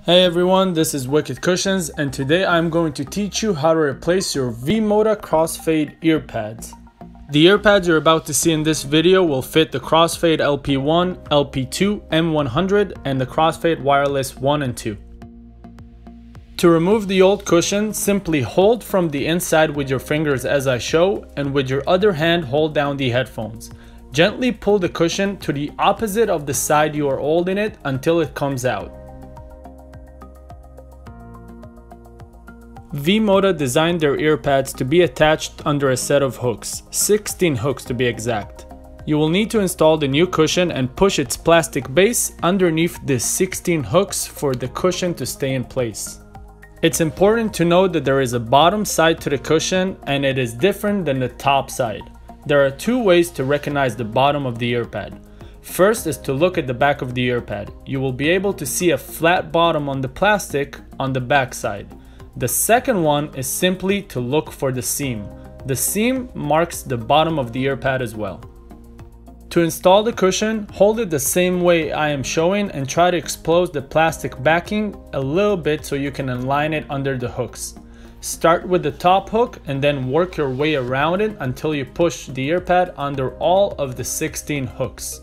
Hey everyone, this is Wicked Cushions, and today I'm going to teach you how to replace your V MODA crossfade earpads. The earpads you're about to see in this video will fit the crossfade LP1, LP2, M100, and the crossfade wireless 1 and 2. To remove the old cushion, simply hold from the inside with your fingers as I show, and with your other hand hold down the headphones. Gently pull the cushion to the opposite of the side you are holding it until it comes out. V MODA designed their earpads to be attached under a set of hooks, 16 hooks to be exact. You will need to install the new cushion and push its plastic base underneath the 16 hooks for the cushion to stay in place. It's important to note that there is a bottom side to the cushion and it is different than the top side. There are two ways to recognize the bottom of the earpad. First is to look at the back of the earpad. You will be able to see a flat bottom on the plastic on the back side. The second one is simply to look for the seam. The seam marks the bottom of the earpad as well. To install the cushion, hold it the same way I am showing and try to expose the plastic backing a little bit so you can align it under the hooks. Start with the top hook and then work your way around it until you push the earpad under all of the 16 hooks.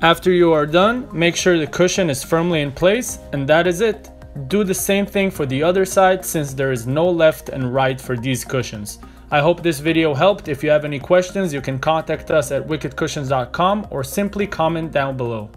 After you are done, make sure the cushion is firmly in place, and that is it. Do the same thing for the other side since there is no left and right for these cushions. I hope this video helped. If you have any questions, you can contact us at wickedcushions.com or simply comment down below.